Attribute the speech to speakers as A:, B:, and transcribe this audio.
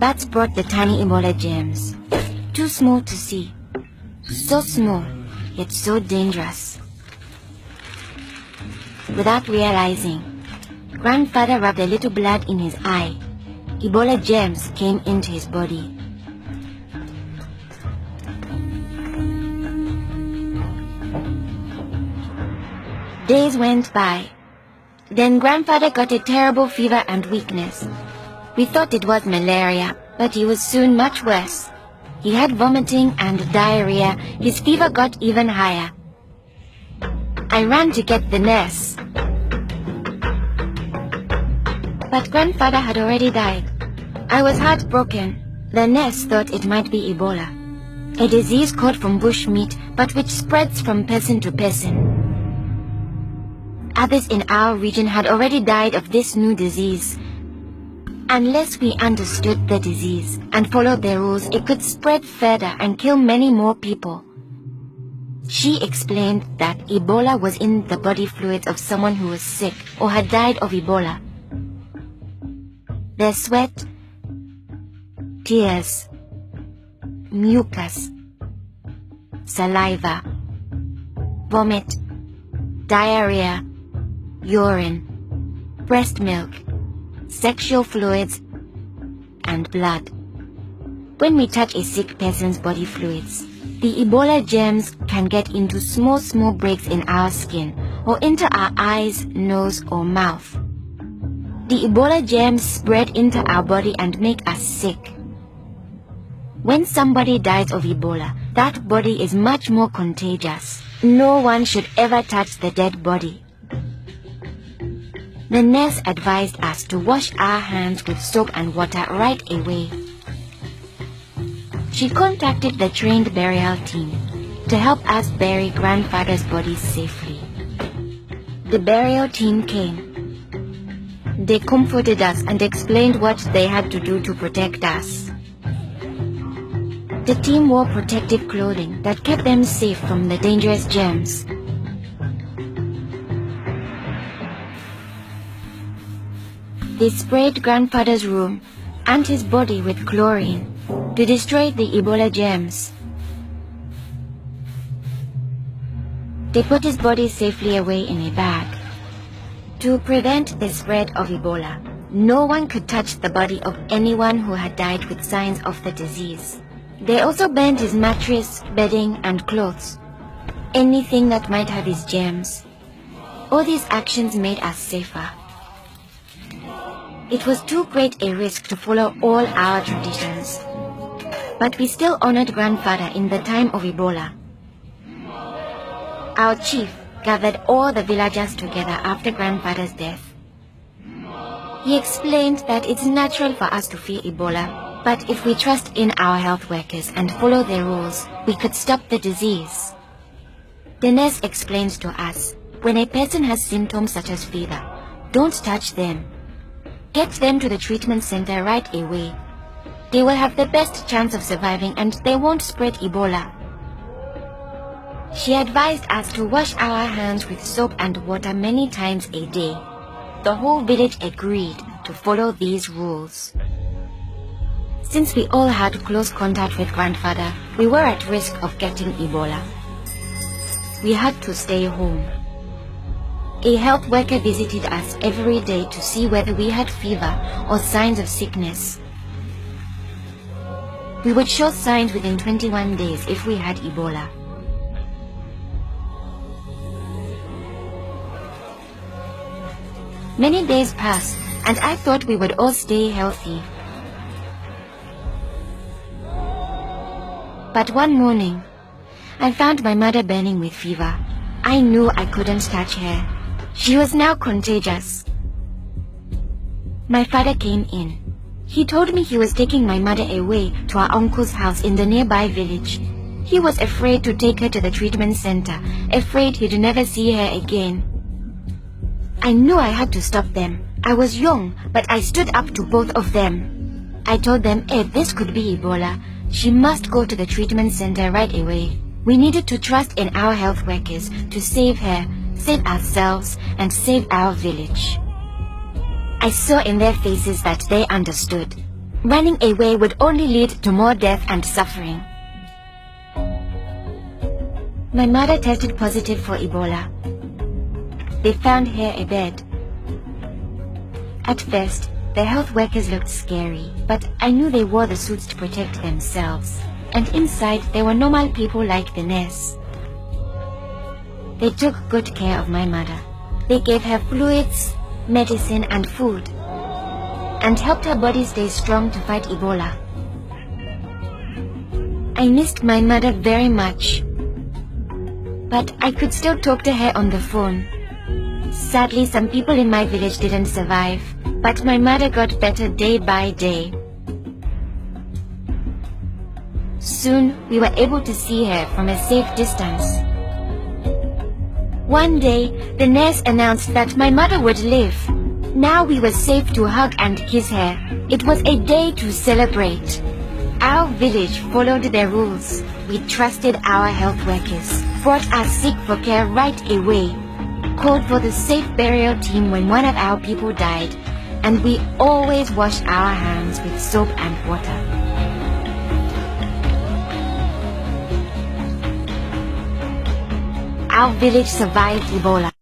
A: bats brought the tiny Ebola germs. Too small to see. So small, yet so dangerous. Without realizing, grandfather rubbed a little blood in his eye. Ebola germs came into his body. Days went by. Then grandfather got a terrible fever and weakness. We thought it was malaria, but he was soon much worse. He had vomiting and diarrhea. His fever got even higher. I ran to get the nurse. But grandfather had already died. I was heartbroken. The nurse thought it might be Ebola, a disease caught from bush meat, but which spreads from person to person. Others in our region had already died of this new disease. Unless we understood the disease and followed the rules, it could spread further and kill many more people. She explained that Ebola was in the body fluids of someone who was sick or had died of Ebola. Their sweat, tears, mucus, saliva, vomit, diarrhea, urine, breast milk, sexual fluids, and blood. When we touch a sick person's body fluids, the Ebola germs can get into small breaks in our skin or into our eyes, nose, or mouth. The Ebola germs spread into our body and make us sick. When somebody dies of Ebola, that body is much more contagious. No one should ever touch the dead body. The nurse advised us to wash our hands with soap and water right away. She contacted the trained burial team to help us bury grandfather's body safely. The burial team came. They comforted us and explained what they had to do to protect us. The team wore protective clothing that kept them safe from the dangerous germs. They sprayed grandfather's room and his body with chlorine to destroy the Ebola germs. They put his body safely away in a bag. To prevent the spread of Ebola, no one could touch the body of anyone who had died with signs of the disease. They also burned his mattress, bedding, and clothes, anything that might have his germs. All these actions made us safer. It was too great a risk to follow all our traditions, but we still honored grandfather in the time of Ebola. Our chief gathered all the villagers together after grandfather's death. He explained that it's natural for us to fear Ebola, but if we trust in our health workers and follow their rules, we could stop the disease. The nurse explained to us, when a person has symptoms such as fever, don't touch them. Get them to the treatment center right away. They will have the best chance of surviving and they won't spread Ebola. She advised us to wash our hands with soap and water many times a day. The whole village agreed to follow these rules. Since we all had close contact with grandfather, we were at risk of getting Ebola. We had to stay home. A health worker visited us every day to see whether we had fever or signs of sickness. We would show signs within 21 days if we had Ebola. Many days passed, and I thought we would all stay healthy. But one morning, I found my mother burning with fever. I knew I couldn't touch her. She was now contagious. My father came in. He told me he was taking my mother away to our uncle's house in the nearby village. He was afraid to take her to the treatment center, afraid he'd never see her again. I knew I had to stop them. I was young, but I stood up to both of them. I told them, this could be Ebola. She must go to the treatment center right away. We needed to trust in our health workers to save her, save ourselves, and save our village. I saw in their faces that they understood. Running away would only lead to more death and suffering. My mother tested positive for Ebola. They found her a bed. At first, the health workers looked scary, but I knew they wore the suits to protect themselves. And inside, there were normal people like the nurse. They took good care of my mother. They gave her fluids, medicine, and food, and helped her body stay strong to fight Ebola. I missed my mother very much, but I could still talk to her on the phone. Sadly, some people in my village didn't survive, but my mother got better day by day. Soon, we were able to see her from a safe distance. One day, the nurse announced that my mother would live. Now we were safe to hug and kiss her. It was a day to celebrate. Our village followed the rules. We trusted our health workers, brought our sick for care right away, called for the safe burial team when one of our people died, and we always washed our hands with soap and water. Our village survived Ebola.